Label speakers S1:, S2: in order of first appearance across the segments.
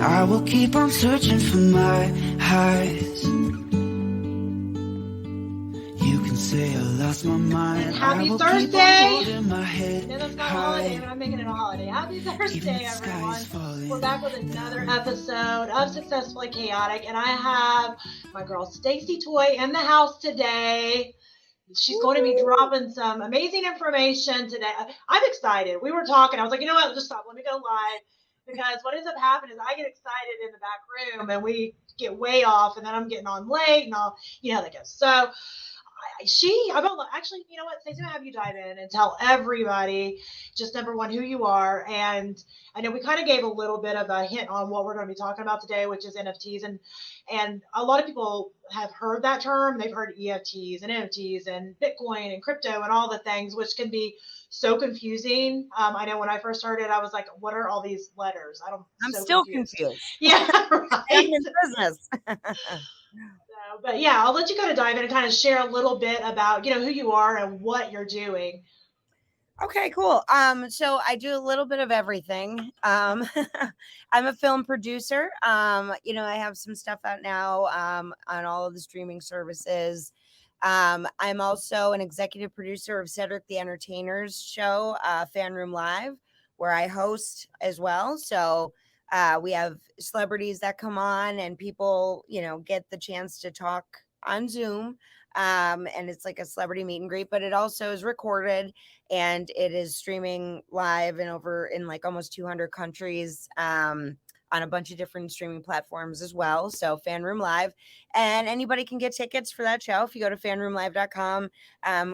S1: I will keep on searching for my highs. You can say I lost my mind.
S2: Happy Thursday. That's not a holiday, but I'm making it a holiday. Happy Thursday, everyone. We're back with another episode of Successfully Chaotic, and I have my girl Stacy Toy in the house today. She's going to be dropping some amazing information today. I'm excited. We were talking. I was like, you know what? Just stop. Let me go live. Because what ends up happening is I get excited in the back room and we get way off, and then I'm getting on late and all, you know how that goes. So actually, you know what, Stacey, I'm gonna have you dive in and tell everybody just number one who you are. And I know we kind of gave a little bit of a hint on what we're going to be talking about today, which is NFTs, and a lot of people have heard that term. They've heard EFTs and NFTs and Bitcoin and crypto and all the things, which can be so confusing. I know when I first heard it, I was like, what are all these letters?
S3: I'm so still confused.
S2: Yeah, right.
S3: I'm in business.
S2: But yeah, I'll let you kind of dive in and kind of share a little bit about, you know, who you are and what you're doing.
S3: Okay, cool. So I do a little bit of everything. I'm a film producer. You know, I have some stuff out now on all of the streaming services. I'm also an executive producer of Cedric the Entertainer's show, Fan Room Live, where I host as well. So we have celebrities that come on and people, you know, get the chance to talk on Zoom. And it's like a celebrity meet and greet, but it also is recorded and it is streaming live and over in like almost 200 countries, on a bunch of different streaming platforms as well. So Fan Room Live, and anybody can get tickets for that show. If you go to fanroomlive.com,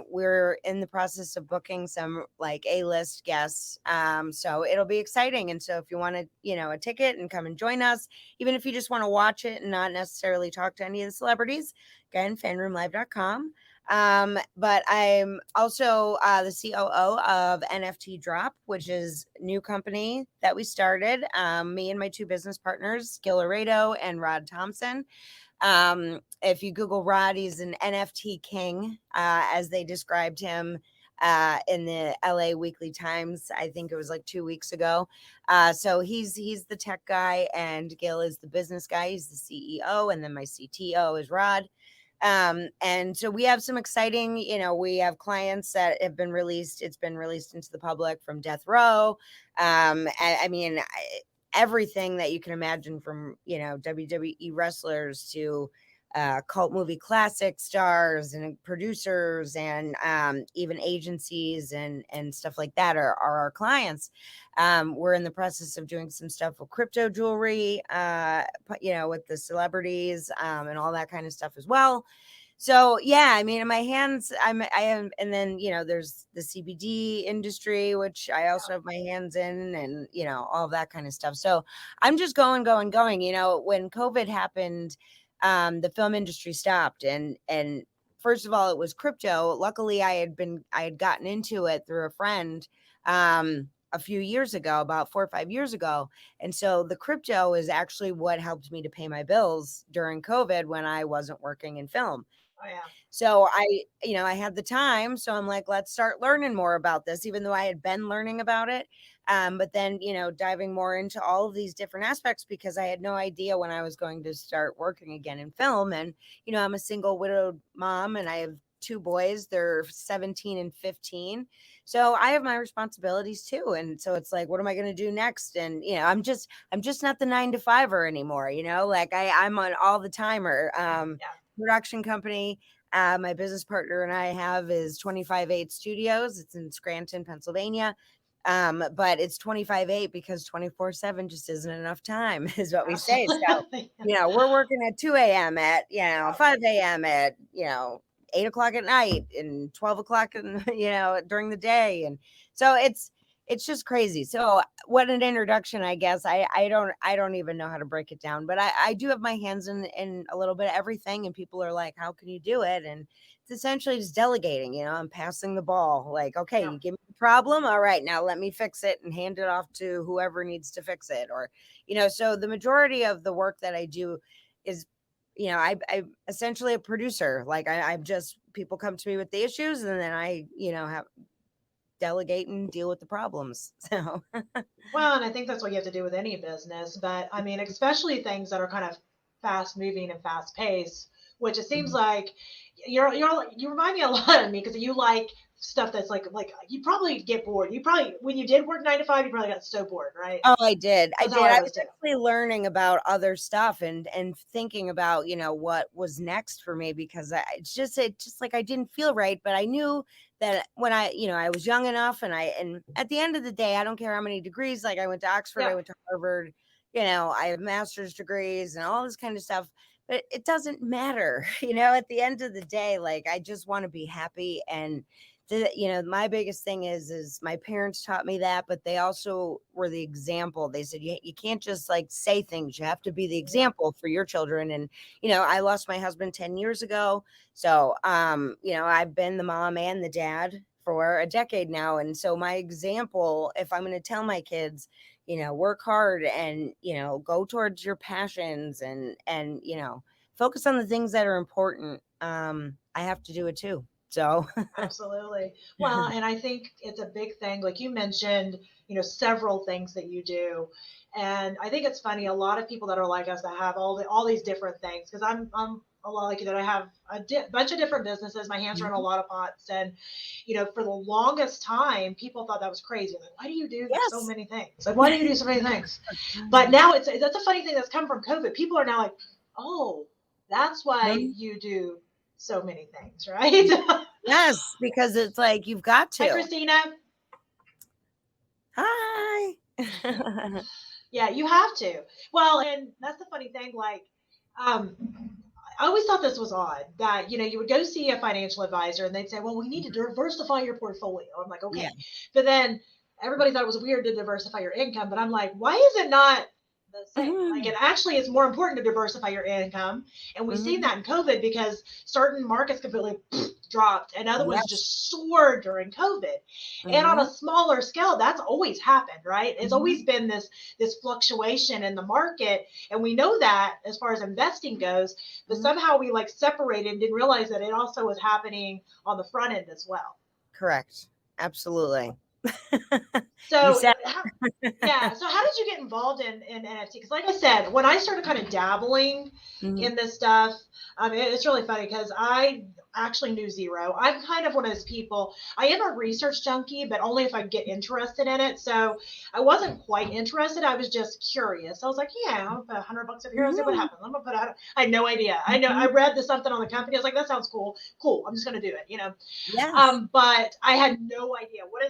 S3: we're in the process of booking some like A-list guests. So it'll be exciting. And so if you want to, you know, a ticket and come and join us, even if you just want to watch it and not necessarily talk to any of the celebrities, again, fanroomlive.com. But I'm also the COO of NFT Drop, which is a new company that we started. Me and my two business partners, Gil Laredo and Rod Thompson. If you Google Rod, he's an NFT king, as they described him in the LA Weekly Times. I think it was like 2 weeks ago. So he's the tech guy, and Gil is the business guy. He's the CEO, and then my CTO is Rod. And so we have some exciting, you know, we have clients that have been released. It's been released into the public, from Death Row. I mean, everything that you can imagine, from, you know, WWE wrestlers to cult movie classic stars and producers and even agencies and stuff like that are our clients. We're in the process of doing some stuff with crypto jewelry, you know, with the celebrities and all that kind of stuff as well. So yeah, I mean, in my hands, I am, and then, you know, there's the CBD industry, which I also have my hands in, and, you know, all that kind of stuff. So I'm just going. You know, when COVID happened, the film industry stopped, and first of all, it was crypto. Luckily, I had gotten into it through a friend a few years ago, about 4 or 5 years ago. And so the crypto is actually what helped me to pay my bills during COVID when I wasn't working in film.
S2: Oh, yeah.
S3: So I had the time. So I'm like, let's start learning more about this, even though I had been learning about it. But then, you know, diving more into all of these different aspects, because I had no idea when I was going to start working again in film. And, you know, I'm a single widowed mom, and I have 2 boys. They're 17 and 15. So I have my responsibilities too. And so it's like, what am I going to do next? And, you know, I'm just not the 9-to-5er anymore, you know, like I'm on all the timer. Production company, my business partner and I have is 25/8 Studios. It's in Scranton, Pennsylvania. But it's 25/8 because 24/7 just isn't enough time, is what we say. So, you know, we're working at 2 a.m. at, you know, 5 a.m. at, you know, 8 o'clock at night and 12 o'clock, you know, during the day. And so it's just crazy. So what an introduction, I guess. I don't even know how to break it down, but I do have my hands in a little bit of everything, and people are like, how can you do it? And it's essentially just delegating, you know, I'm passing the ball. Like, okay, you give me the problem. All right, now let me fix it and hand it off to whoever needs to fix it. Or, you know, so the majority of the work that I do is, you know, I'm essentially a producer. Like I'm just, people come to me with the issues, and then I, you know, delegate and deal with the problems. So
S2: Well, and I think that's what you have to do with any business. But I mean, especially things that are kind of fast moving and fast paced, which it seems like you remind me a lot of me because you like stuff that's like you probably get bored. You probably when you did work 9 to 5, you probably got so bored, right?
S3: Oh, I did. I
S2: That's
S3: did.
S2: how I
S3: I
S2: was
S3: was
S2: too.
S3: actually learning about other stuff and thinking about, what was next for me because it just like I didn't feel right, but I knew that when I was young enough and at the end of the day, I don't care how many degrees, like I went to Oxford, I
S2: Yeah,
S3: went to Harvard, I have master's degrees and all this kind of stuff, but it doesn't matter, at the end of the day, like I just want to be happy and my biggest thing is my parents taught me that, but they also were the example. They said you can't just like say things, you have to be the
S2: yeah,
S3: example for your children. And I lost my husband 10 years ago, so I've been the mom and the dad for a decade now, and so my example, if I'm going to tell my kids, work hard and go towards your passions and focus on the things that are important, I have to do it too. So
S2: absolutely. Well, and I think it's a big thing. Like you mentioned, several things that you do. And I think it's funny, a lot of people that are like us that have all these different things, because I'm a lot like you that I have a bunch of different businesses. My hands are in a
S3: Mhm.
S2: lot of pots. And, for the longest time, people thought that was crazy. Like, why do you do so
S3: Yes.
S2: many things? Like, why do you do so many things? But now that's a funny thing that's come from COVID. People are now like, oh, that's why
S3: Mhm.
S2: you do so many things, right?
S3: Yes, because it's like you've got
S2: Hi,
S3: to.
S2: Christina.
S3: Hi.
S2: Yeah, you have to. Well, and that's the funny thing. Like, um, I always thought this was odd that, you would go see a financial advisor and they'd say, well, we need to diversify your portfolio. I'm like,
S3: Yeah.
S2: okay. But then everybody thought it was weird to diversify your income. But I'm like, why is it not the same? Like,
S3: Mhm.
S2: it actually is more important to diversify your income. And we've seen
S3: Mhm.
S2: that in COVID because certain markets completely dropped and other ones
S3: Yes.
S2: just soared during COVID. And on a
S3: Mhm.
S2: smaller scale, that's always happened, right? It's always
S3: Mhm.
S2: been this fluctuation in the market. And we know that as far as investing goes, but
S3: Mhm.
S2: somehow we like separated and didn't realize that it also was happening on the front end as well.
S3: Correct. Absolutely. You
S2: So,
S3: said.
S2: yeah. So, how did you get involved in NFT? Because, like I said, when I started kind of dabbling
S3: Mhm.
S2: in this stuff, it's really funny because I actually knew zero. I'm kind of one of those people. I am a research junkie, but only if I get interested in it. So, I wasn't quite interested. I was just curious. I was like, yeah, I'll put $100 up here and see what
S3: Mhm.
S2: happens. I'm gonna put out. I had no idea. I
S3: Mhm.
S2: read something on the company. I was like, that sounds cool. Cool. I'm just gonna do it.
S3: Yes.
S2: But I had no idea what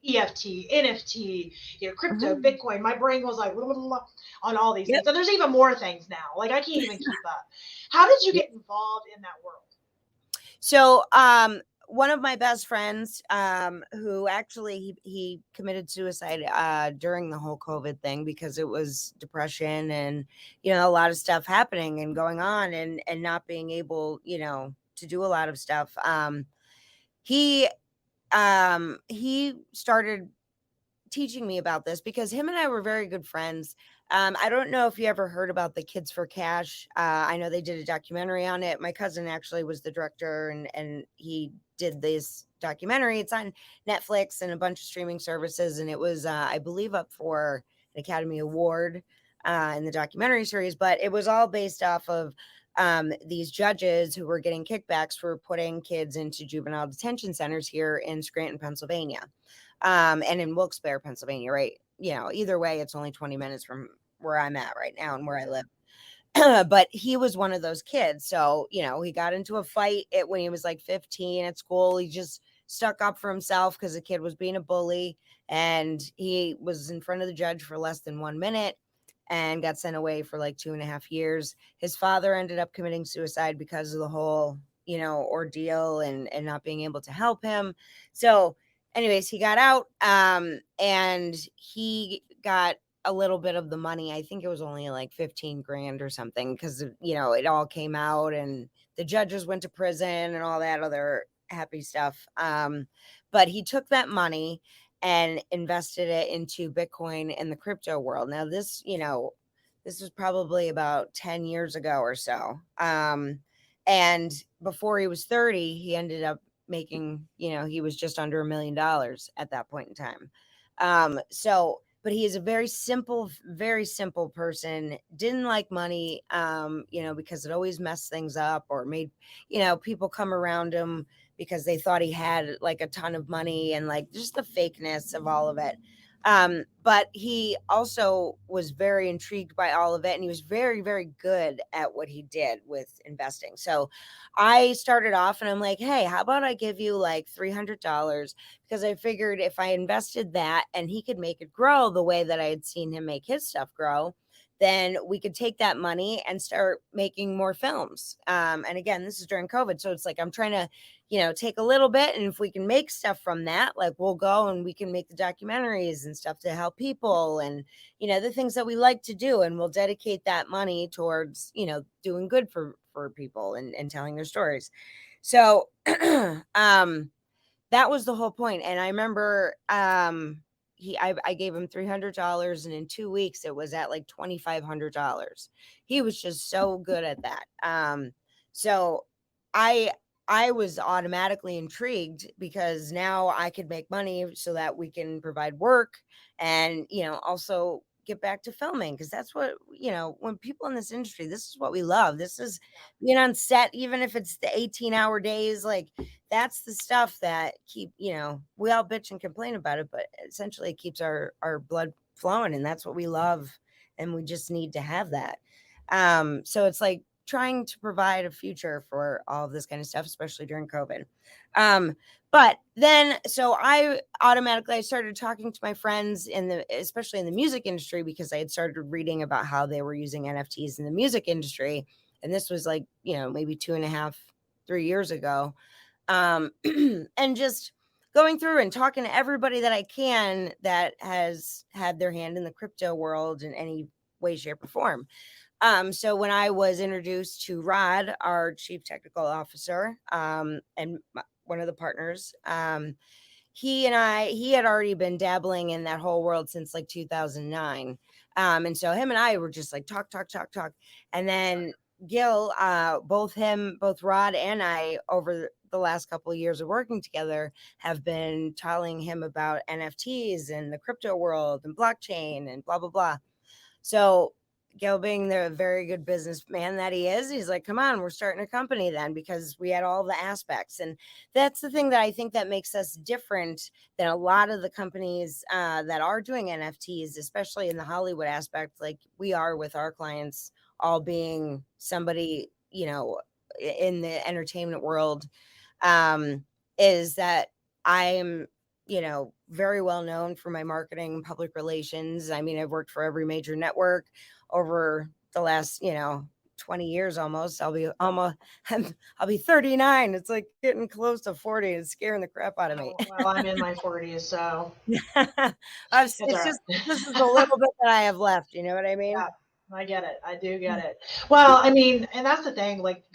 S2: EFT, NFT, crypto,
S3: Mhm.
S2: Bitcoin. My brain was like blah, blah, blah, on all these
S3: Yep.
S2: things. And there's even more things now. Like I can't even keep up. How did you get involved in that world?
S3: So, one of my best friends, who actually he committed suicide during the whole COVID thing because it was depression and a lot of stuff happening and going on and not being able to do a lot of stuff. He he started teaching me about this because him and I were very good friends. I don't know if you ever heard about the Kids for Cash. I know they did a documentary on it. My cousin actually was the director, and he did this documentary. It's on Netflix and a bunch of streaming services, and it was, I believe, up for an Academy Award in the documentary series. But it was all based off of these judges who were getting kickbacks for putting kids into juvenile detention centers here in Scranton, Pennsylvania, and in Wilkes-Barre, Pennsylvania, right? Either way, it's only 20 minutes from where I'm at right now and where I live. But he was one of those kids. So, he got into a fight when he was like 15 at school. He just stuck up for himself because the kid was being a bully. And he was in front of the judge for less than 1 minute and got sent away for like 2.5 years. His father ended up committing suicide because of the whole, ordeal and not being able to help him. So, anyways, he got out, and he got a little bit of the money. I think it was only like 15 grand or something because, it all came out and the judges went to prison and all that other happy stuff. But he took that money and invested it into Bitcoin and the crypto world. Now, this was probably about 10 years ago or so. And before he was 30, he ended up making, he was just under $1 million at that point in time. But he is a very simple person, didn't like money, because it always messed things up or made, people come around him because they thought he had like a ton of money and like just the fakeness of all of it. But he also was very intrigued by all of it, and he was very, very good at what he did with investing. So I started off and I'm like, hey, how about I give you like $300? Because I figured if I invested that and he could make it grow the way that I had seen him make his stuff grow, then we could take that money and start making more films. And again, this is during COVID. So it's like, I'm trying to, take a little bit. And if we can make stuff from that, like we'll go and we can make the documentaries and stuff to help people and, the things that we like to do. And we'll dedicate that money towards, doing good for people and telling their stories. So, that was the whole point. And I remember, I gave him $300, and in 2 weeks it was at like $2,500. He was just so good at that. So I was automatically intrigued because now I could make money so that we can provide work and, also get back to filming, because that's what, when people in this industry, this is what we love. This is being on set, even if it's the 18-hour days, like that's the stuff that we all bitch and complain about it, but essentially it keeps our blood flowing, and that's what we love, and we just need to have that. So it's like trying to provide a future for all of this kind of stuff, especially during COVID. But then, so I started talking to my friends especially in the music industry, because I had started reading about how they were using NFTs in the music industry. And this was like, maybe 2.5, 3 years ago. And just going through and talking to everybody that I can that has had their hand in the crypto world in any way, shape, or form. So when I was introduced to Rod, our chief technical officer, and one of the partners, he had already been dabbling in that whole world since like 2009. And so him and I were just like talk. And then Gil, both Rod and I, over the last couple of years of working together, have been telling him about NFTs and the crypto world and blockchain and blah, blah, blah. So Gil, being the very good businessman that he is, he's like, come on, we're starting a company then, because we had all the aspects. And that's the thing that I think that makes us different than a lot of the companies that are doing NFTs, especially in the Hollywood aspect, like we are with our clients, all being somebody, in the entertainment world, is that I'm very well known for my marketing, public relations. I mean, I've worked for every major network over the last, 20 years almost. I'll be 39. It's like getting close to 40. It's scaring the crap out of me.
S2: Well, I'm in my 40s, so
S3: it's just, this is a little bit that I have left. You know what I mean?
S2: Yeah. I get it. I do get it. Well, I mean, and that's the thing, like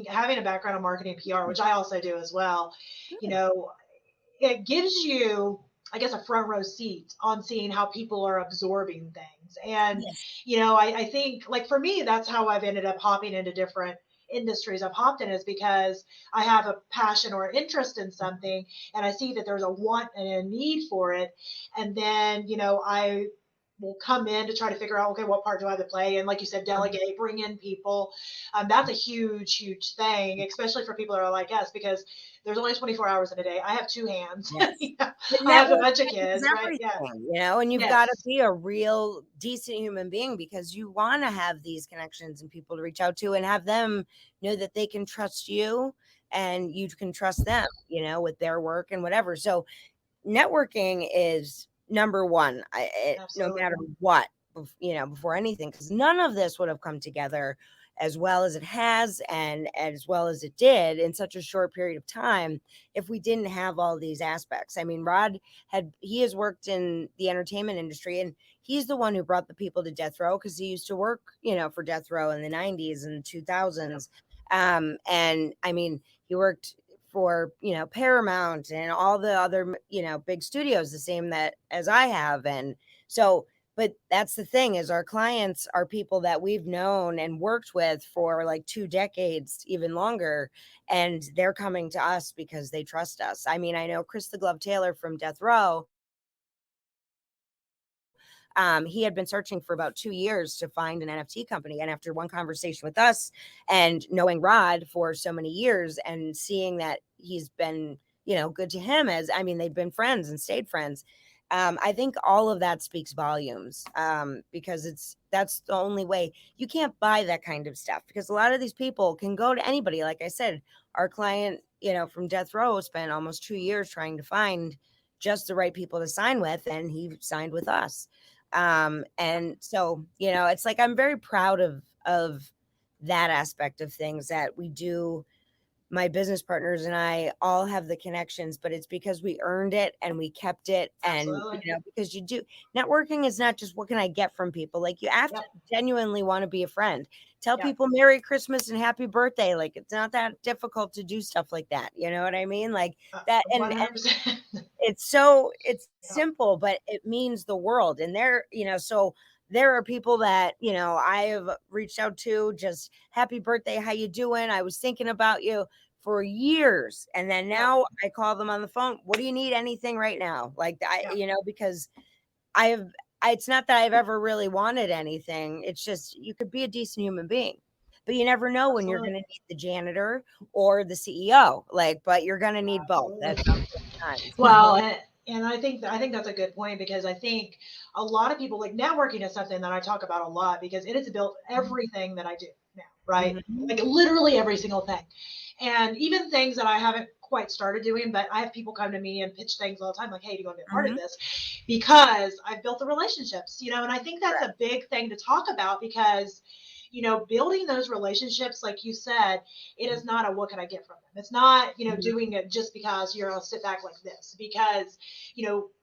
S2: having a background in marketing PR, which I also do as well, it gives you, I guess, a front row seat on seeing how people are absorbing things. And,
S3: yes.
S2: I think, like, for me, that's how I've ended up hopping into different industries I've hopped in, is because I have a passion or interest in something and I see that there's a want and a need for it. And then, I will come in to try to figure out, okay, what part do I have to play? And like you said, delegate, bring in people. That's a huge, huge thing, especially for people that are like us, because there's only 24 hours in a day. I have 2 hands.
S3: Yes.
S2: I have a bunch of kids, right?
S3: Yeah. And you've got to be a real decent human being, because you want to have these connections and people to reach out to and have them know that they can trust you and you can trust them, with their work and whatever. So networking is number one, no matter what, before anything, because none of this would have come together as well as it has and as well as it did in such a short period of time if we didn't have all these aspects. I mean, Rod has worked in the entertainment industry, and he's the one who brought the people to death row, because he used to work, for death row in the 90s and 2000s. And I mean, he worked for Paramount and all the other big studios, the same that as I have. And so But that's the thing, is our clients are people that we've known and worked with for like 2 decades, even longer, and they're coming to us because they trust us. I mean, I know Chris the Glove Taylor from Death Row. He had been searching for about 2 years to find an NFT company. And after one conversation with us and knowing Rod for so many years and seeing that he's been, good to him, as I mean, they've been friends and stayed friends. I think all of that speaks volumes, because that's the only way. You can't buy that kind of stuff, because a lot of these people can go to anybody. Like I said, our client, from Death Row spent almost 2 years trying to find just the right people to sign with, and he signed with us. And so, it's like, I'm very proud of that aspect of things, that we do. My business partners and I all have the connections, but it's because we earned it and we kept it. And,
S2: Absolutely.
S3: because networking is not just what can I get from people. Like, you have to genuinely want to be a friend. Tell people Merry Christmas and Happy Birthday. Like, it's not that difficult to do stuff like that. You know what I mean? Like that. And
S2: 100%.
S3: it's simple, but it means the world. And so there are people that, I have reached out to, just happy birthday, how you doing? I was thinking about you for years. And then now I call them on the phone. What do you need? Anything right now? Like because it's not that I've ever really wanted anything. It's just, you could be a decent human being, but you never know when you're going to need the janitor or the CEO, but you're going to need both. That's
S2: well, and I think that's a good point, because I think a lot of people, like, networking is something that I talk about a lot, because it has built everything that I do now, right?
S3: Mm-hmm.
S2: Like, literally every single thing. And even things that I haven't quite started doing, but I have people come to me and pitch things all the time, like, hey, do you want to be a part of this? Because I've built the relationships, and I think that's a big thing to talk about, because building those relationships, like you said, it is not a what can I get from them. It's not, doing it just because you're going to sit back like this, because,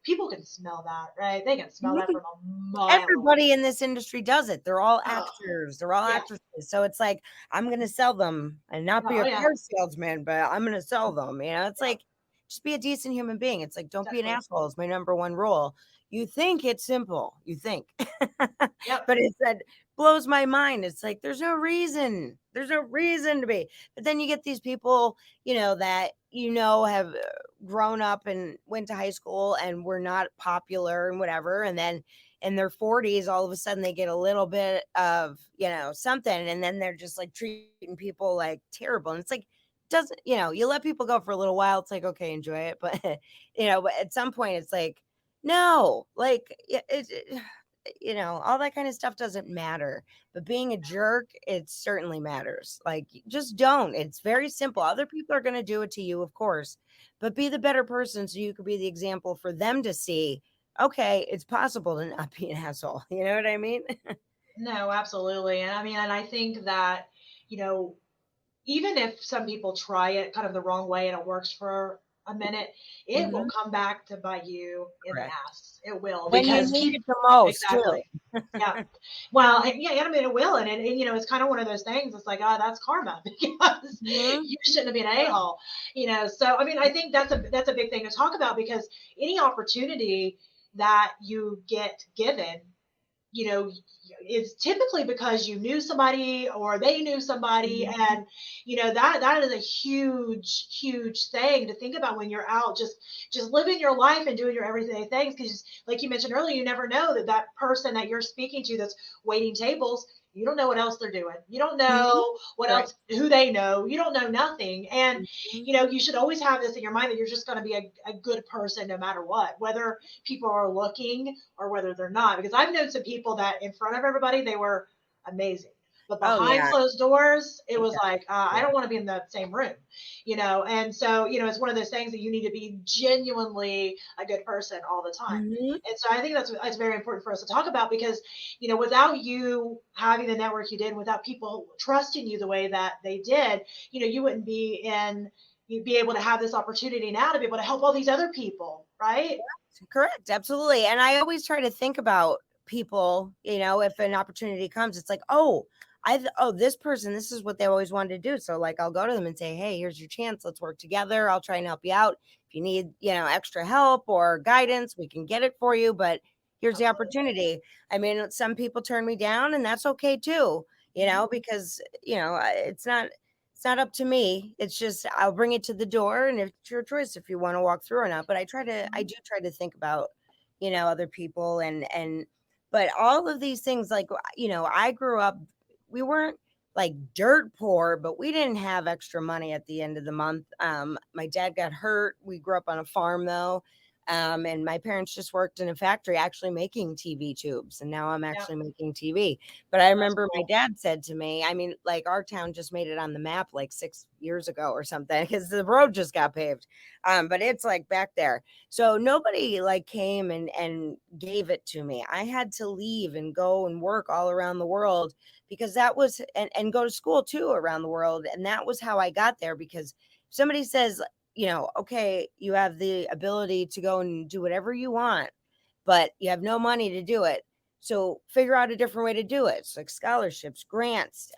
S2: people can smell that, right? They can smell that from a mile
S3: Everybody
S2: away.
S3: in this industry does it. They're all actors. They're all actresses. So it's like, I'm going to sell them and not be a car salesman, but I'm going to sell them. It's like, just be a decent human being. It's like, don't be an asshole is my number one rule. You think it's simple. You think, but it said, blows my mind. It's like, there's no reason. There's no reason to be. But then you get these people, that have grown up and went to high school and were not popular and whatever, and then in their 40s, all of a sudden they get a little bit of, something, and then they're just like treating people like terrible. And it's like, doesn't, you let people go for a little while. It's like, okay, enjoy it. But, but at some point it's like, no, like all that kind of stuff doesn't matter. But being a jerk, it certainly matters. Like, just don't. It's very simple. Other people are going to do it to you, of course, but be the better person so you could be the example for them to see. Okay, it's possible to not be an asshole. You know what I mean?
S2: No, absolutely. And I mean, and I think that, even if some people try it kind of the wrong way and it works for a minute, it will come back to bite you in the ass. It will,
S3: when
S2: because
S3: you need it the most.
S2: exactly. Yeah. Well, and I mean, it will. And it's kind of one of those things. It's like, oh, that's karma, because you shouldn't have been an a-hole, So, I mean, I think that's a big thing to talk about, because any opportunity that you get given, is typically because you knew somebody or they knew somebody. And, that is a huge, huge thing to think about when you're out, just living your life and doing your everyday things. Because, like you mentioned earlier, you never know that person that you're speaking to that's waiting tables, you don't know what else they're doing. You don't know what else, who they know. You don't know nothing. And, you should always have this in your mind, that you're just going to be a good person no matter what, whether people are looking or whether they're not. Because I've known some people that in front of everybody, they were amazing. But behind closed doors, it was like, I don't want to be in the same room, And so, it's one of those things that you need to be genuinely a good person all the time. And so I think that's very important for us to talk about, because, without you having the network you did, without people trusting you the way that they did, you wouldn't you'd be able to have this opportunity now to be able to help all these other people, right?
S3: Correct. Absolutely. And I always try to think about people, if an opportunity comes, it's like, this person, this is what they always wanted to do. So like, I'll go to them and say, hey, here's your chance. Let's work together. I'll try and help you out. If you need, extra help or guidance, we can get it for you. But here's the opportunity. I mean, some people turn me down, and that's okay too, because, it's not up to me. It's just, I'll bring it to the door, and it's your choice if you want to walk through or not. But I do try to think about, other people, but all of these things, like, I grew up, we weren't like dirt poor, but we didn't have extra money at the end of the month. My dad got hurt. We grew up on a farm though. And my parents just worked in a factory actually making TV tubes. And now I'm actually making TV. But I remember my dad said to me, I mean, like, our town just made it on the map like 6 years ago or something, because the road just got paved. But it's like back there. So nobody like came and gave it to me. I had to leave and go and work all around the world, because that was, and go to school too around the world. And that was how I got there. Because somebody says, okay, you have the ability to go and do whatever you want, but you have no money to do it. So figure out a different way to do it. It's like scholarships, grants,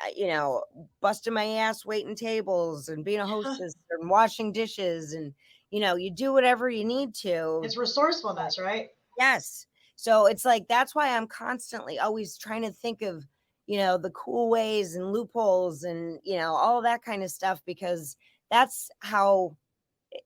S3: busting my ass, waiting tables and being a hostess and washing dishes. And, you do whatever you need to.
S2: It's resourcefulness, right?
S3: Yes. So it's like, that's why I'm constantly always trying to think of, the cool ways and loopholes and, all that kind of stuff, because that's how,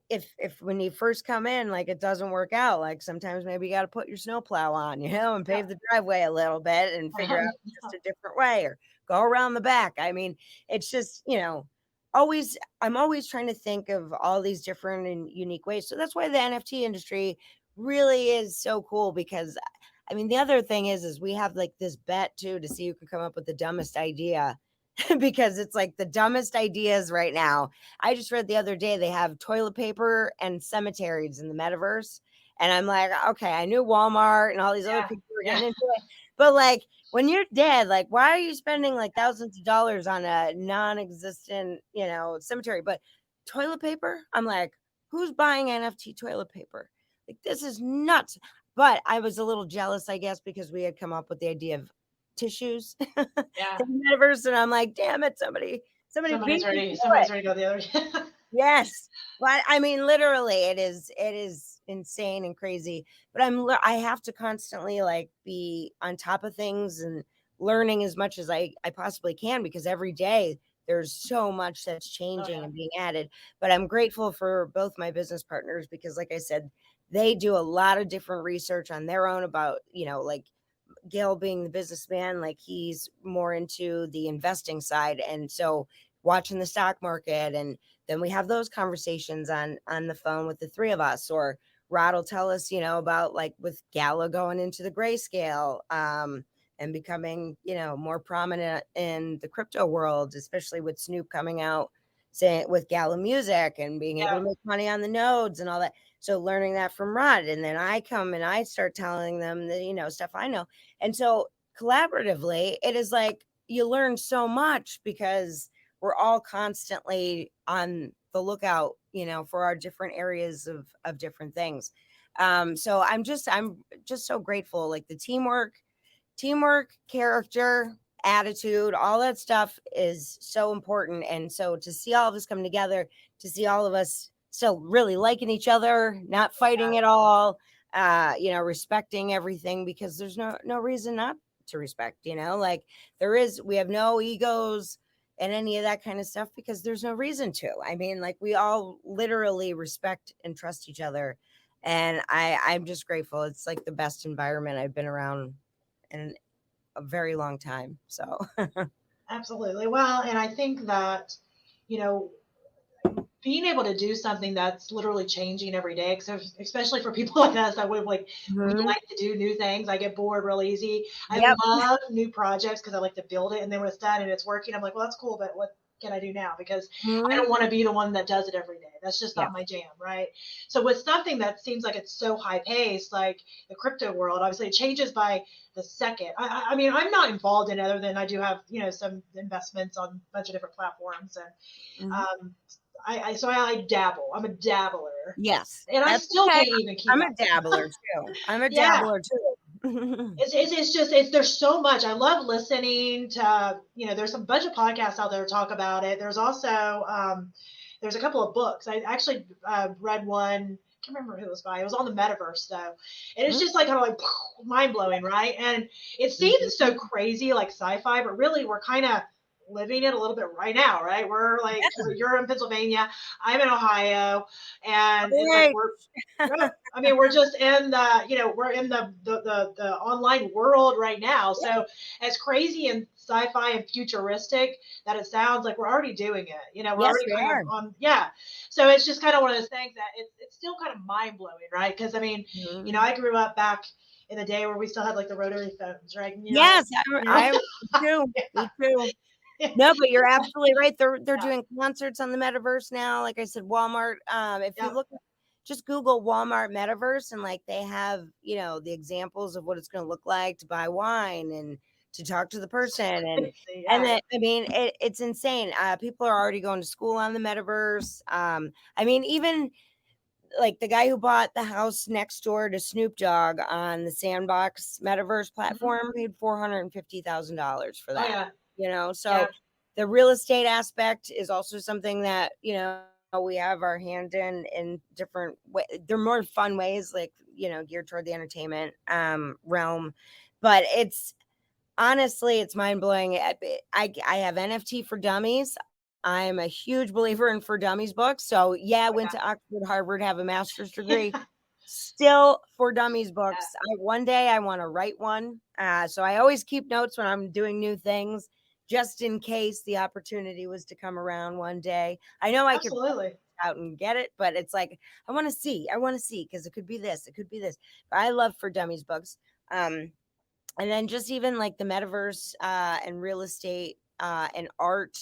S3: if when you first come in, like, it doesn't work out, like, sometimes maybe you got to put your snowplow on, and pave the driveway a little bit and figure out just a different way, or go around the back. I mean, it's just, I'm always trying to think of all these different and unique ways. So that's why the NFT industry really is so cool, because I mean, the other thing is we have like this bet too, to see who can come up with the dumbest idea. Because it's like the dumbest ideas right now. I just read the other day they have toilet paper and cemeteries in the metaverse. And I'm like, okay, I knew Walmart and all these other people were getting into it. But like, when you're dead, like, why are you spending like thousands of dollars on a non-existent, cemetery? But toilet paper, I'm like, who's buying NFT toilet paper? Like, this is nuts. But I was a little jealous, I guess, because we had come up with the idea of tissues in the metaverse, and I'm like, damn it, somebody's
S2: ready to go the other day.
S3: Yes. But I mean, literally, it is insane and crazy. But I have to constantly like be on top of things and learning as much as I possibly can, because every day there's so much that's changing and being added. But I'm grateful for both my business partners, because like I said, they do a lot of different research on their own about, like Gail being the businessman, like, he's more into the investing side. And so watching the stock market, and then we have those conversations on the phone with the three of us. Or Rod will tell us, about like with Gala going into the grayscale, and becoming, more prominent in the crypto world, especially with Snoop coming out saying with Gala Music and being able to make money on the nodes and all that. So learning that from Rod, and then I come and I start telling them the, stuff I know. And so collaboratively, it is like you learn so much, because we're all constantly on the lookout, for our different areas of different things. So I'm just so grateful, like the teamwork, character, attitude, all that stuff is so important. And so to see all of us come together, to see all of us still really liking each other, not fighting at all, respecting everything, because there's no reason not to respect, like we have no egos and any of that kind of stuff, because there's no reason to. I mean, like, we all literally respect and trust each other. And I'm just grateful. It's like the best environment I've been around in a very long time. So
S2: Absolutely. Well, and I think that, being able to do something that's literally changing every day, especially for people like us that we like to do new things. I get bored real easy. I love new projects because I like to build it, and then when it's done and it's working, I'm like, well, that's cool, but what can I do now? Because I don't want to be the one that does it every day. That's just not my jam, right? So with something that seems like it's so high paced, like the crypto world, obviously it changes by the second. I mean, I'm not involved in other than I do have, some investments on a bunch of different platforms, and I dabble. I'm a dabbler.
S3: Yes.
S2: And I still can't even keep
S3: I'm a dabbler too. I'm a dabbler too.
S2: It's just there's so much. I love listening to, there's a bunch of podcasts out there talk about it. There's also there's a couple of books. I actually read one, I can't can't remember who it was by. It was on the metaverse though. And it's just like kind of like mind blowing, right? And it seems so crazy, like sci-fi, but really we're kind of living it a little bit right now, right? We're like, you're in Pennsylvania, I'm in Ohio, and it's like
S3: Right.
S2: I mean, we're just in the, we're in the online world right now.
S3: Yeah.
S2: So as crazy and sci-fi and futuristic that it sounds, like we're already doing it. We're
S3: Yes,
S2: already
S3: we
S2: kind
S3: are.
S2: of on, yeah. So it's just kind of one of those things that it's still kind of mind blowing, right? Because I mean, I grew up back in the day where we still had like the rotary phones, right? And,
S3: Yes,
S2: you know,
S3: I me too.
S2: yeah.
S3: Me too. No, but you're absolutely right. They're doing concerts on the metaverse now. Like I said, Walmart. If you look, just Google Walmart metaverse, and like they have, the examples of what it's going to look like to buy wine and to talk to the person, and then I mean it's insane. People are already going to school on the metaverse. I mean, even like the guy who bought the house next door to Snoop Dogg on the Sandbox metaverse platform paid $450,000 for that. So the real estate aspect is also something that, we have our hand in different ways. They're more fun ways, like, geared toward the entertainment realm. But it's honestly, it's mind blowing. I have NFT for Dummies. I'm a huge believer in For Dummies books. So yeah, I went to Oxford, Harvard, have a master's degree. Still For Dummies books. One day I want to write one. So I always keep notes when I'm doing new things, just in case the opportunity was to come around one day. I know I could out and get it, but it's like I want to see because it could be this, it could be this. But I love For Dummies books. And then just even like the metaverse and real estate and art.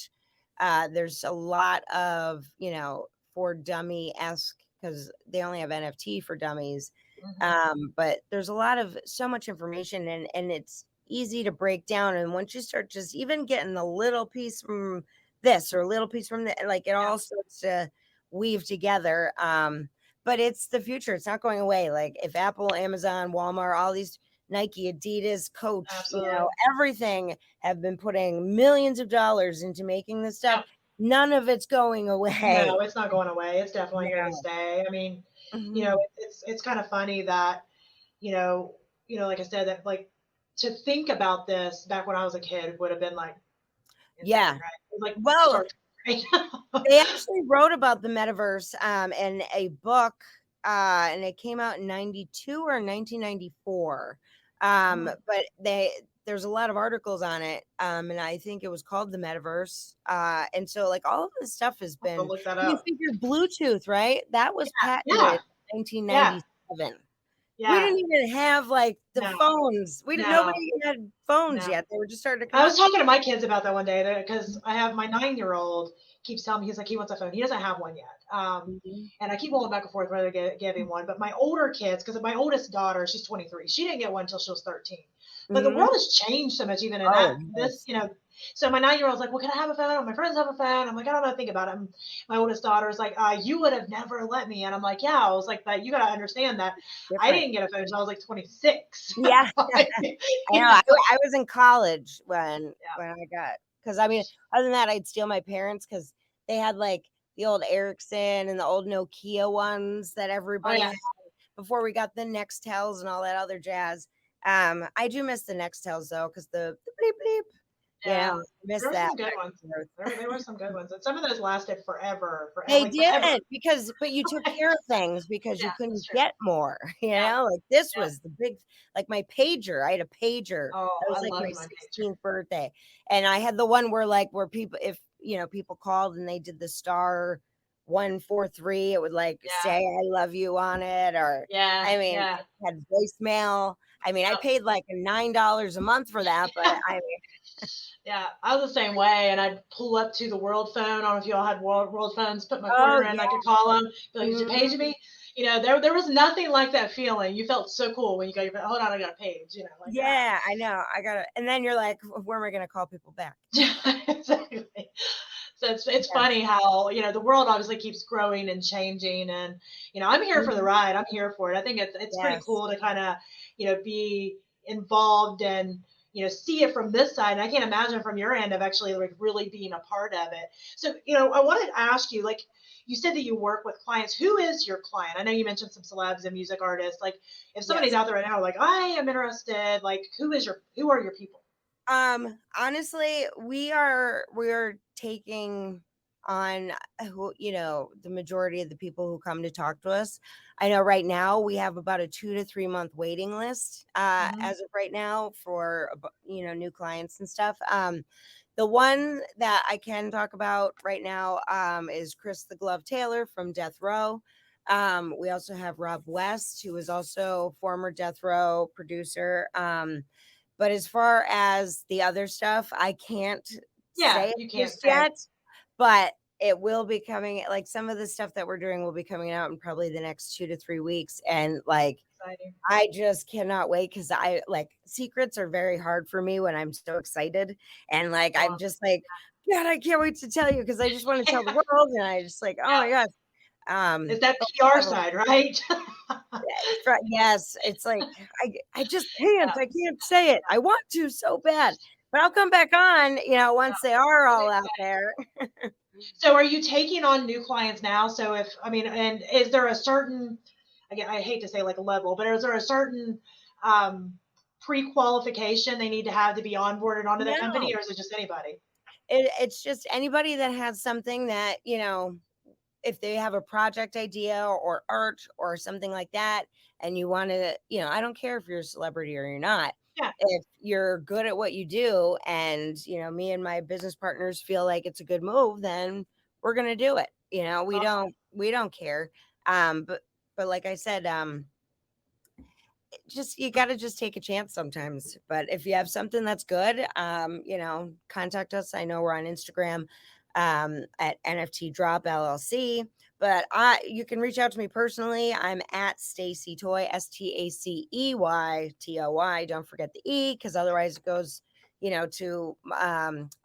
S3: There's a lot of, For Dummy-esque, because they only have NFT for Dummies. But there's a lot of so much information, and it's easy to break down. And once you start just even getting a little piece from this or a little piece from that, like it all starts to weave together. But it's the future. It's not going away. Like if Apple, Amazon, Walmart, all these Nike, Adidas, Coach, everything have been putting millions of dollars into making this stuff. None of it's going away.
S2: No, it's not going away. It's definitely here to stay. I mean, it's kind of funny that, like I said, that like to think about this back when I was a kid would have been like, insane, right? Like,
S3: well, they actually wrote about the metaverse in a book, and it came out in 92 or 1994. But there's a lot of articles on it, and I think it was called the metaverse. And so like all of this stuff has been,
S2: look that up.
S3: You figure Bluetooth, right? That was patented in 1997. We didn't even have like the phones. Nobody had phones yet. They were just starting to come
S2: I was talking to my kids about that one day because I have my 9-year-old keeps telling me, he's like, he wants a phone. He doesn't have one yet. And I keep going back and forth whether to give him one. But my older kids, because my oldest daughter, she's 23. She didn't get one until she was 13. But the world has changed so much, even in this, So my 9-year-old's like, well, can I have a phone? My friends have a phone. I'm like, I don't know, think about it. And my oldest daughter is like, you would have never let me. And I'm like, yeah. I was like, but you got to understand that I didn't get a phone until I was like 26.
S3: Yeah. I know. I was in college when I got, because I mean, other than that, I'd steal my parents because they had like the old Ericsson and the old Nokia ones that everybody had before we got the Nextels and all that other jazz. I do miss the Nextels though, because the bleep bleep. Yeah, miss that.
S2: Some good ones. There were some good ones, and some of those lasted forever.
S3: They did but you took care of things because you couldn't get more. Like this was the big, like my pager. I had a pager.
S2: Oh,
S3: that was like my 16th birthday, and I had the one where people, if people called and they did the star 143, it would like say I love you on it, or I mean, it had voicemail. I mean, I paid like $9 a month for that, but I mean.
S2: I was the same way, and I'd pull up to the world phone. I don't know if you all had world phones. Put my quarter in, I could call them. Be like, "Did you page me?" There was nothing like that feeling. You felt so cool when you got your phone. Hold on, I got a page. Like that.
S3: I know, I got it. And then you're like, where am I going to call people back?
S2: Exactly. So it's funny how the world obviously keeps growing and changing, and I'm here for the ride. I'm here for it. I think it's pretty cool to kind of be involved and see it from this side. And I can't imagine from your end of actually like really being a part of it. So, I wanted to ask you, like, you said that you work with clients. Who is your client? I know you mentioned some celebs and music artists. Like, if somebody's
S3: Yes.
S2: out there right now, like, I am interested, like, who are your people?
S3: Honestly, we're taking on the majority of the people who come to talk to us. I know right now we have about a 2 to 3 month waiting list
S2: Hmm.
S3: as of right now for new clients and stuff. The one that I can talk about right now is Chris the Glove Taylor from Death Row. We also have Rob West, who is also former Death Row producer. But as far as the other stuff, I can't
S2: Yeah,
S3: say it
S2: you can't
S3: just
S2: say.
S3: yet, but it will be coming. Like some of the stuff that we're doing will be coming out in probably the next 2 to 3 weeks. And like,
S2: Exciting.
S3: I just cannot wait because I like secrets are very hard for me when I'm so excited. And like, I'm
S2: Oh,
S3: just like, God, I can't wait to tell you because I just want to tell the world. And I just like, oh my
S2: yeah.
S3: gosh.
S2: It's that
S3: But
S2: PR side, right?
S3: yes, it's like I just I can't say it. I want to so bad, but I'll come back on, once they are all out there.
S2: So are you taking on new clients now? So and is there a certain, again, I hate to say like a level, but is there a certain um, pre-qualification they need to have to be onboarded onto the company,
S3: No,
S2: or is it just anybody?
S3: it's just anybody that has something that if they have a project idea or art or something like that, and you want to, I don't care if you're a celebrity or you're not.
S2: Yeah,
S3: If you're good at what you do, and me and my business partners feel like it's a good move, then we're gonna do it.
S2: that's
S3: We
S2: awesome.
S3: don't care. But like I said, just you got to just take a chance sometimes. But if you have something that's good, contact us. I know we're on Instagram at NFT Drop LLC. But you can reach out to me personally. I'm at Stacy Toy, STACEYTOY. Don't forget the E, because otherwise it goes, to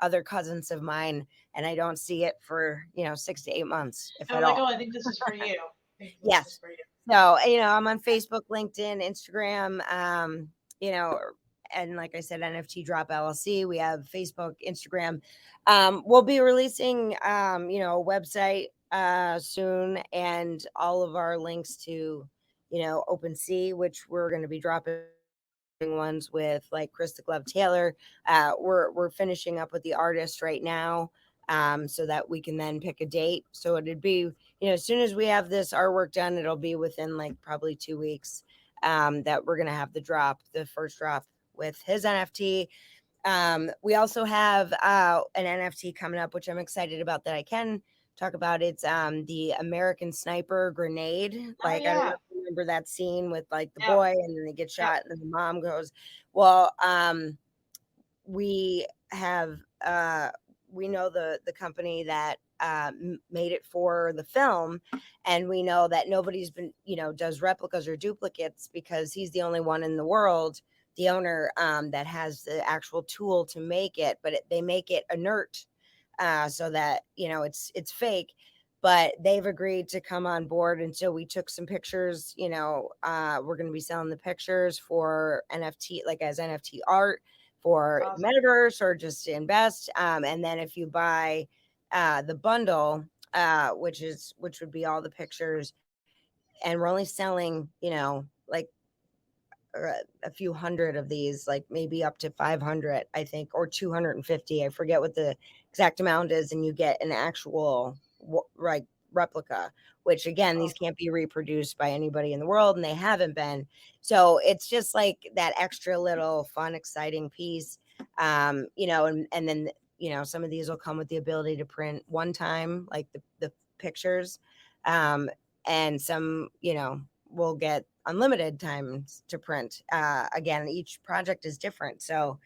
S3: other cousins of mine, and I don't see it for 6 to 8 months, if
S2: And I'm
S3: at
S2: like,
S3: all.
S2: oh, I think this is for you. I think this is
S3: Yes.
S2: for you.
S3: So, I'm on Facebook, LinkedIn, Instagram, you know, and like I said, NFT Drop LLC. We have Facebook, Instagram. We'll be releasing, a website soon, and all of our links to, OpenSea, which we're going to be dropping ones with like Chris the Glove Taylor. We're finishing up with the artist right now, so that we can then pick a date. So it'd be, as soon as we have this artwork done, it'll be within like probably 2 weeks that we're gonna have the first drop with his NFT. We also have an NFT coming up, which I'm excited about that I can talk about. It's the American Sniper grenade.
S2: Oh
S3: Like I don't know
S2: yeah,
S3: if you remember that scene with like the
S2: yeah,
S3: boy and then they get
S2: yeah.
S3: shot and then the mom goes, well, we have we know the company that made it for the film, and we know that nobody's been does replicas or duplicates because he's the only one in the world, the owner, that has the actual tool to make it, but they make it inert, so that it's fake. But they've agreed to come on board, and so we took some pictures. We're going to be selling the pictures for NFT, like as NFT art
S2: That's
S3: for
S2: awesome.
S3: metaverse or just to invest. And then if you buy the bundle, which would be all the pictures, and we're only selling, like a few hundred of these, like maybe up to 500, I think, or 250. I forget what the exact amount is, and you get an actual like replica, which
S2: That's
S3: again, these
S2: awesome.
S3: can't be reproduced by anybody in the world, and they haven't been. So it's just like that extra little fun, exciting piece, and then some of these will come with the ability to print one time, like the pictures, um, and some will get unlimited times to print. Again, each project is different. So,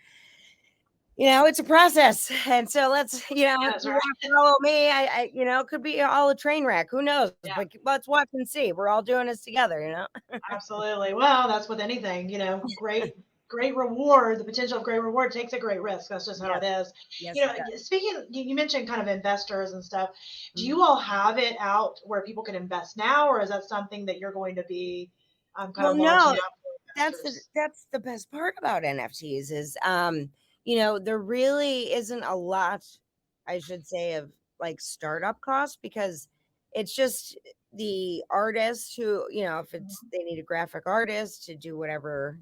S3: it's a process. And so let's, if
S2: That's
S3: you
S2: right.
S3: want to follow me, it could be all a train wreck. Who knows?
S2: Yeah.
S3: But let's watch and see. We're all doing this together.
S2: Absolutely. Well, that's with anything, great reward. The potential of great reward takes a great risk. That's just how it
S3: Yes.
S2: is.
S3: Yes, it does.
S2: Speaking, you mentioned kind of investors and stuff. Do
S3: Mhm.
S2: you all have it out where people can invest now, or is that something that you're going to be kind
S3: Well,
S2: of launching
S3: no,
S2: out?
S3: that's the best part about NFTs is there really isn't a lot, I should say, of like startup costs, because it's just the artists who, if it's they need a graphic artist to do whatever,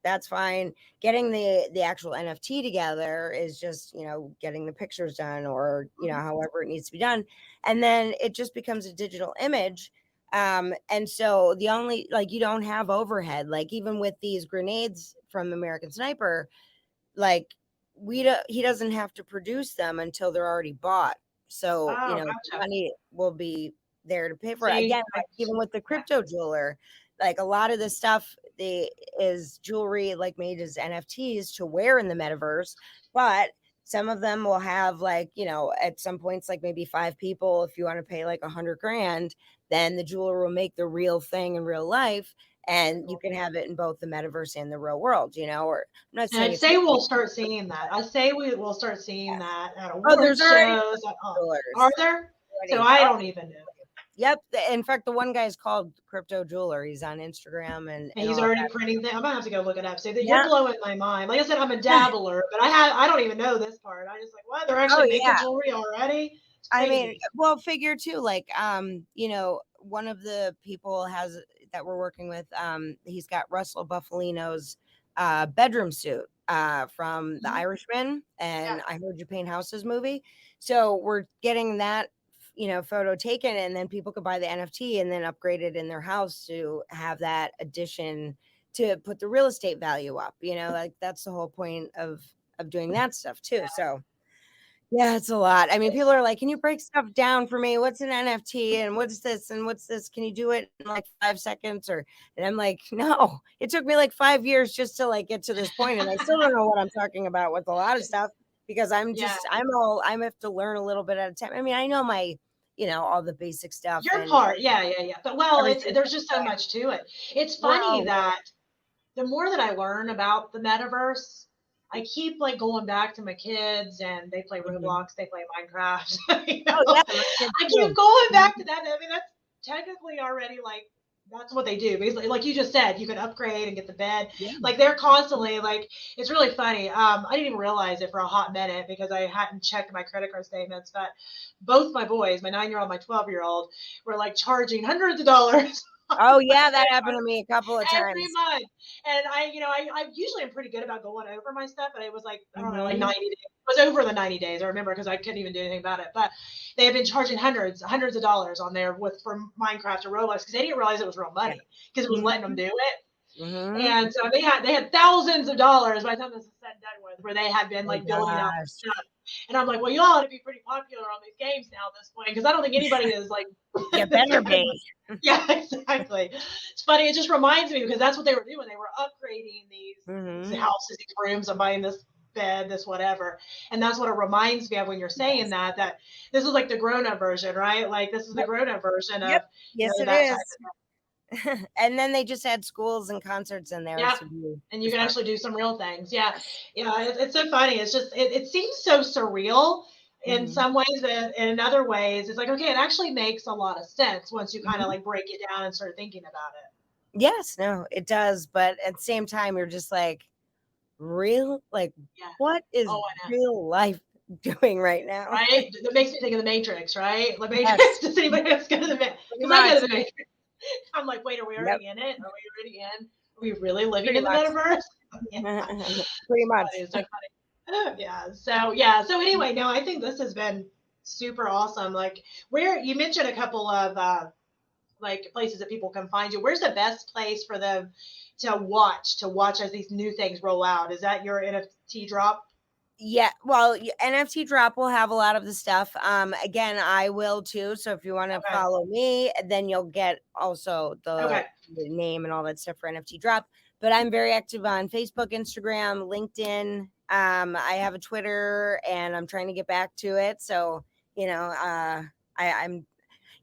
S3: that's fine. Getting the actual NFT together is just, getting the pictures done, or, however it needs to be done. And then it just becomes a digital image. And so the only, like, you don't have overhead, like even with these grenades from American Sniper, like he doesn't have to produce them until they're already bought. So,
S2: Oh,
S3: the
S2: gotcha.
S3: money will be there to pay for it.
S2: See,
S3: Again, like even with the crypto jeweler, like a lot of the stuff is jewelry like made as NFTs to wear in the metaverse, but some of them will have, like, at some points, like maybe 5 people. If you want to pay like 100 grand, then the jeweler will make the real thing in real life, and you can have it in both the metaverse and the real world, or I'm not
S2: and
S3: saying
S2: I'd
S3: it's
S2: say we'll start seeing that. I say we will start seeing
S3: yes.
S2: that at
S3: Oh,
S2: award
S3: there's already
S2: shows. Are
S3: jewelers
S2: there? So
S3: already.
S2: I
S3: Oh,
S2: don't even know.
S3: yep. In fact, the one guy is called Crypto Jeweler. He's on Instagram and
S2: He's
S3: all
S2: already
S3: that.
S2: printing them. I'm gonna have to go look it up. So that you're
S3: Yeah.
S2: blowing my mind. Like I said, I'm a dabbler, but I don't even know this part. I just like, what? They're
S3: Oh
S2: actually making
S3: yeah.
S2: jewelry already? It's
S3: I mean,
S2: crazy.
S3: well, figure too, like, one of the people that we're working with, he's got Russell Buffalino's bedroom suit from The
S2: Mhm.
S3: Irishman
S2: Yeah.
S3: and I Heard You Paint Houses movie. So we're getting that, photo taken, and then people could buy the NFT and then upgrade it in their house to have that addition to put the real estate value up. Like that's the whole point of doing that stuff too. So yeah, it's a lot. I mean, people are like, "Can you break stuff down for me? What's an NFT and what's this and what's this? Can you do it in like 5 seconds?" And I'm like, "No, it took me like 5 years just to like get to this point, and I still don't know what I'm talking about with a lot of stuff, because
S2: Yeah.
S3: I have to learn a little bit at a time. I mean, I know my, all the basic stuff
S2: Your
S3: and
S2: part. Yeah, yeah, yeah. But well,
S3: everything.
S2: there's just so much to it. It's funny
S3: Well,
S2: that the more that I learn about the metaverse, I keep like going back to my kids, and they play
S3: mhm.
S2: Roblox, they play Minecraft.
S3: Oh yeah, my kids
S2: I keep
S3: too.
S2: going
S3: Mhm.
S2: back to that. I mean, that's technically already like that's what they do. Because like you just said, you can upgrade and get the bed.
S3: Yeah.
S2: Like they're constantly like it's really funny. I didn't even realize it for a hot minute because I hadn't checked my credit card statements. But both my boys, my 9-year-old, my 12-year-old, were like charging hundreds of dollars on
S3: Oh
S2: my
S3: yeah, that
S2: credit
S3: happened
S2: card
S3: to me a couple of
S2: every
S3: times.
S2: month. And I usually am pretty good about going over my stuff, but it was like, I don't know, like
S3: Mhm.
S2: 90 days. It was over the 90 days, I remember, because I couldn't even do anything about it. But they had been charging hundreds of dollars on there with for Minecraft or Roblox because they didn't realize it was real
S3: Yeah.
S2: money because it was letting them
S3: Mhm.
S2: do it.
S3: Mhm.
S2: And so they had thousands of dollars by the time this is said and done with, where they had been
S3: Oh
S2: like building out
S3: gosh.
S2: stuff. And I'm like, well, you all ought to be pretty popular on these games now at this point, because I don't think anybody is like
S3: You
S2: this
S3: better
S2: kind of
S3: be.
S2: yeah, exactly. It's funny. It just reminds me because that's what they were doing. They were upgrading these
S3: Mhm.
S2: houses, these rooms. I'm buying this bed, this whatever, and that's what it reminds me of when you're saying
S3: Yes.
S2: that this is like the grown-up version, right? Like this is the
S3: Yep.
S2: grown-up version of
S3: Yep. Yes, it
S2: that type
S3: is.
S2: of thing.
S3: And then they just add schools and concerts in there
S2: Yeah.
S3: to be
S2: And you can
S3: responsible.
S2: actually do some real things. Yeah,
S3: Yes.
S2: yeah. It's so funny. It's just it seems so surreal in
S3: Mhm.
S2: some ways, and in other ways, it's like okay, it actually makes a lot of sense once you kind of
S3: Mhm.
S2: like break it down and start thinking about it.
S3: Yes, no, it does. But at the same time, you're just like, real, like,
S2: Yeah.
S3: what is
S2: Oh, I know.
S3: real life doing right now?
S2: Right? That makes me think of the Matrix, right? The Matrix.
S3: Yes,
S2: Does anybody else go to the Matrix?
S3: pretty
S2: Because I go
S3: much.
S2: to the Matrix. I'm like, wait, are we
S3: Yep,
S2: already in it? Are we already in? Are we really living
S3: pretty
S2: in the
S3: much.
S2: metaverse? Yeah,
S3: Pretty
S2: it's funny.
S3: much.
S2: It's so funny. Yeah. So yeah. So anyway, no, I think this has been super awesome. Like, where you mentioned a couple of like places that people can find you. Where's the best place for them to watch as these new things roll out? Is that your NFT drop?
S3: Yeah, well, NFT Drop will have a lot of the stuff. Again, I will too. So if you want to
S2: Okay.
S3: follow me, then you'll get also
S2: Okay.
S3: the name and all that stuff for NFT Drop. But I'm very active on Facebook, Instagram, LinkedIn. I have a Twitter, and I'm trying to get back to it. So, I, I'm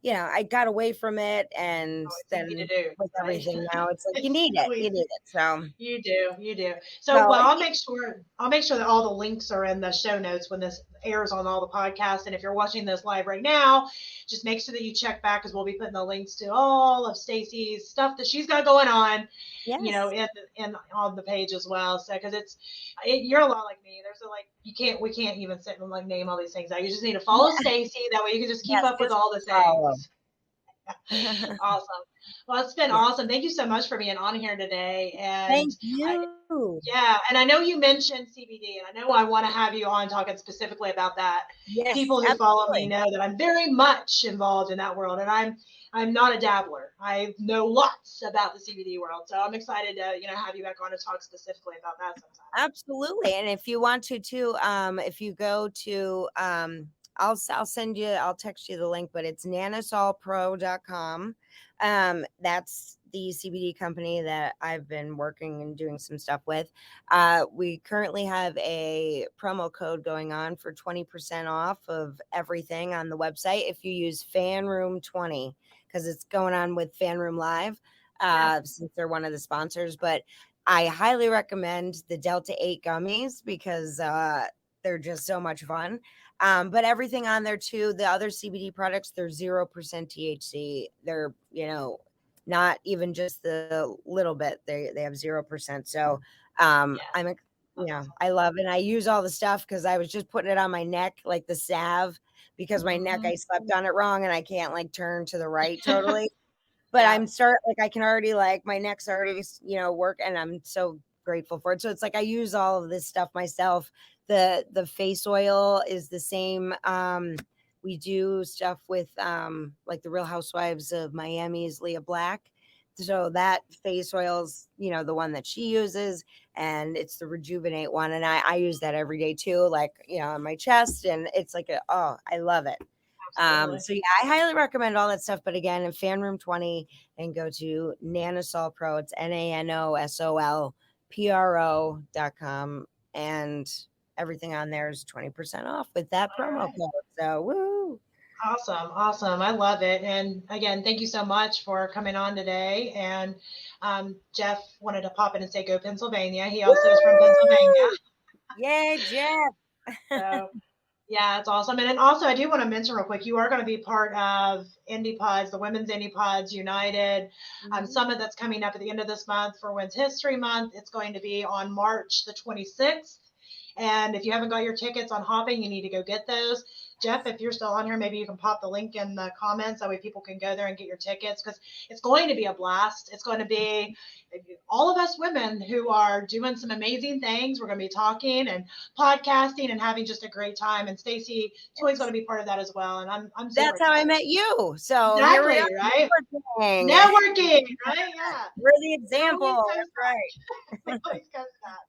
S3: I got away from it, and
S2: It's
S3: then
S2: easy to do,
S3: with
S2: right?
S3: everything now, it's like you
S2: It's
S3: need
S2: so
S3: it. You
S2: easy.
S3: need it. So,
S2: You do. So,
S3: so
S2: well, I'll make sure that all the links are in the show notes when this airs on all the podcasts. And if you're watching this live right now, just make sure that you check back because we'll be putting the links to all of Stacy's stuff that she's got going on,
S3: yes,
S2: in on the page as well. So, because you're a lot like me. There's we can't even sit and like name all these things out. You just need to follow
S3: yeah,
S2: Stacy. That way you can just keep
S3: yes,
S2: up with
S3: just
S2: all the
S3: follow.
S2: things. Awesome. Well, it's been
S3: Yeah,
S2: awesome. Thank you so much for being on here today. And
S3: thank you.
S2: yeah, and I know you mentioned CBD, and I know I want to have you on talking specifically about that.
S3: Yes,
S2: People who follow me
S3: absolutely.
S2: know that I'm very much involved in that world, and I'm not a dabbler. I know lots about the CBD world, so I'm excited to have you back on to talk specifically about that sometime.
S3: Absolutely. And if you want to too, if you go to I'll send you, I'll text you the link, but it's nanosolpro.com. That's the CBD company that I've been working and doing some stuff with. We currently have a promo code going on for 20% off of everything on the website if you use FanRoom20, because it's going on with FanRoom Live, since they're one of the sponsors. But I highly recommend the Delta 8 gummies because they're just so much fun. But everything on there too, the other CBD products, they're 0% THC. They're, not even just the little bit. They have 0%. So
S2: Yeah.
S3: I love it. And I use all the stuff because I was just putting it on my neck, like the salve, because my neck, I slept on it wrong and I can't like turn to the right totally. But
S2: Yeah.
S3: I can already like my neck's already, work, and I'm so grateful for it. So it's like I use all of this stuff myself. The face oil is the same. We do stuff with like the Real Housewives of Miami's Leah Black. So that face oil's, the one that she uses, and it's the Rejuvenate one. And I use that every day too, like, on my chest. And it's like, I love it.
S2: Absolutely.
S3: So yeah, I highly recommend all that stuff. But again, in FanRoom 20 and go to Nanosol Pro, it's NanosolPro.com, and everything on there is 20% off with that promo code. So woo.
S2: Awesome. I love it. And again, thank you so much for coming on today. And Jeff wanted to pop in and say, go Pennsylvania. He also is from Pennsylvania.
S3: Yay, Jeff.
S2: So yeah, it's awesome. And then also, I do want to mention real quick, you are going to be part of EmPWRd, the Women's EmPWRd United summit that's coming up at the end of this month for Women's History Month. It's going to be on March the 26th. And if you haven't got your tickets on Hopping, you need to go get those. Jeff, if you're still on here, maybe you can pop the link in the comments. That way people can go there and get your tickets, because it's going to be a blast. It's going to be all of us women who are doing some amazing things. We're going to be talking and podcasting and having just a great time. And Stacy Toy's going to be part of that as well. And I'm super
S3: That's how I
S2: excited.
S3: met you. So
S2: Exactly,
S3: here we are.
S2: right?
S3: Networking.
S2: Networking, right? Yeah.
S3: We're the example. That's right.
S2: Always goes that.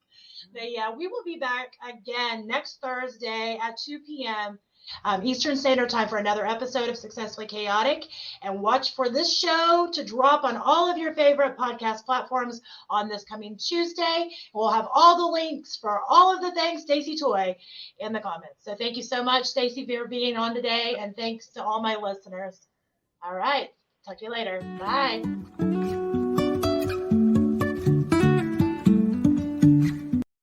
S2: But yeah, we will be back again next Thursday at 2 p.m. Eastern Standard Time for another episode of Successfully Chaotic. And watch for this show to drop on all of your favorite podcast platforms on this coming Tuesday. We'll have all the links for all of the things Stacy Toy in the comments. So thank you so much, Stacy, for being on today. And thanks to all my listeners. All right. Talk to you later. Bye.